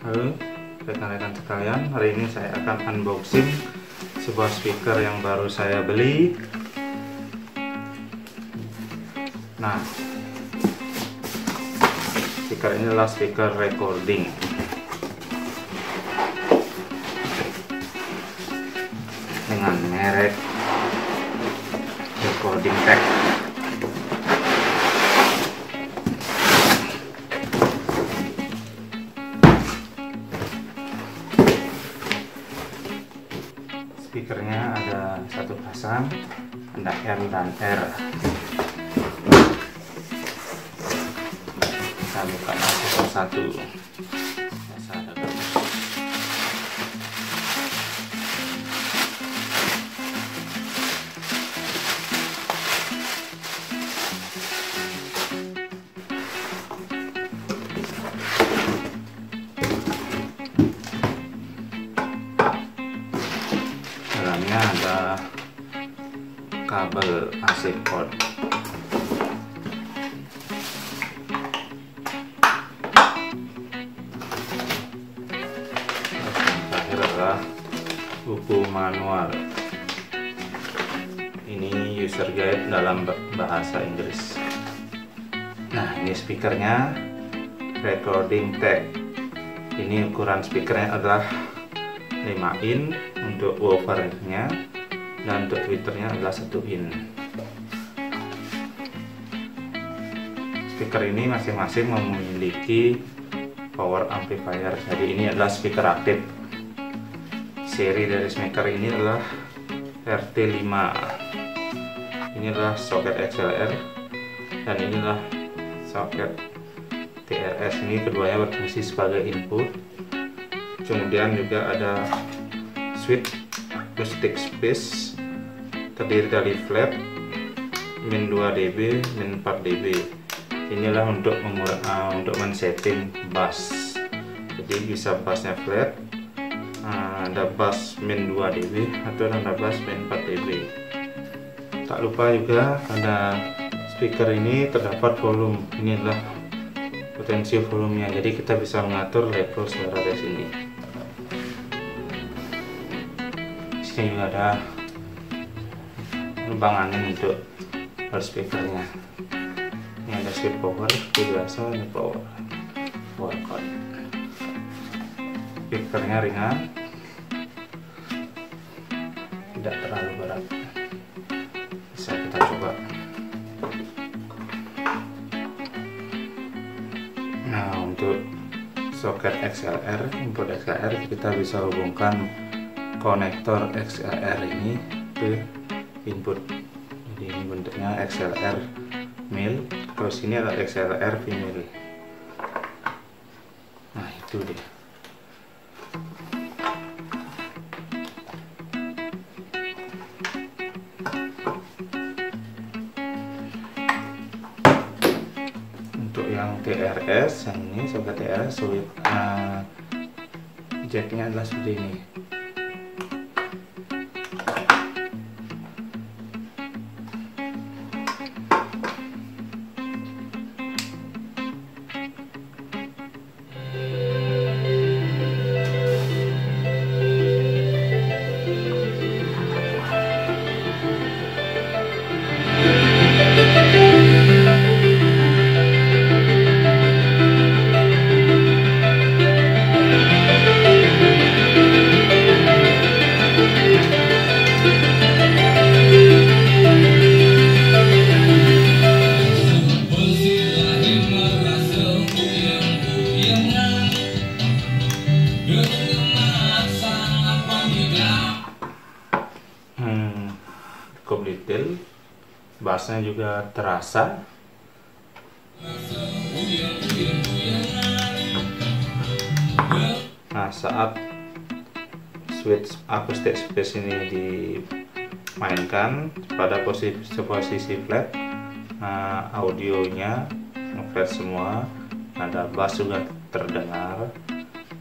Halo rekan-rekan sekalian, hari ini saya akan unboxing sebuah speaker yang baru saya beli. Nah, speaker ini adalah speaker recording dengan merek Recording Tech. Speakernya ada satu pasang, ada M dan R. Kita buka satu persatu. Biasa ada gambar. Dalamnya ada kabel AC port. Terakhir adalah buku manual. Ini user guide dalam bahasa Inggris. Nah, ini speakernya Recording Tech. Ini ukuran speakernya adalah 5 in untuk woofernya, dan untuk tweeternya adalah 1 in. Speaker ini masing-masing memiliki power amplifier, jadi ini adalah speaker aktif. Seri dari speaker ini adalah RT5. Ini adalah soket XLR dan ini adalah soket TRS. Ini keduanya berfungsi sebagai input. Kemudian juga ada switch acoustic space, terdiri dari flat, min 2 dB, min 4 dB. Inilah untuk men-setting bass. Jadi bisa bassnya flat, ada bass min 2 dB atau ada bass min 4 dB. Tak lupa juga pada speaker ini terdapat volume. Ini adalah potensi volumenya, jadi kita bisa mengatur level suara dari sini. Di sini juga ada lubang angin untuk loudspeakernya. Ini ada switch power, biasa ini power cord. Speakernya ringan, tidak terlalu berat. Bisa kita coba. Nah, untuk soket XLR, input XLR, kita bisa hubungkan konektor XLR ini ke input. Jadi ini bentuknya XLR male, terus ini adalah XLR female. Nah, itu dia. Untuk yang TRS, yang ini soket TRS, jacknya adalah seperti ini. Cukup detail, bassnya juga terasa. Nah, saat switch acoustic space ini dimainkan pada posisi flat, audionya flat semua, nada bass juga terdengar.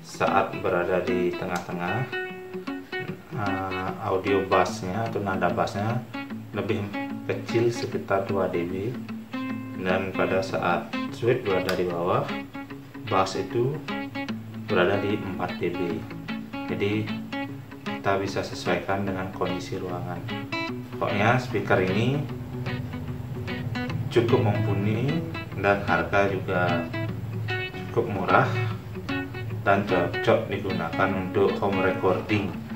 Saat berada di tengah-tengah, audio bassnya atau nada bassnya lebih kecil sekitar 2 dB, dan pada saat switch berada di bawah, bass itu berada di 4 dB. Jadi kita bisa sesuaikan dengan kondisi ruangan. Pokoknya speaker ini cukup mumpuni dan harga juga cukup murah dan cocok digunakan untuk home recording.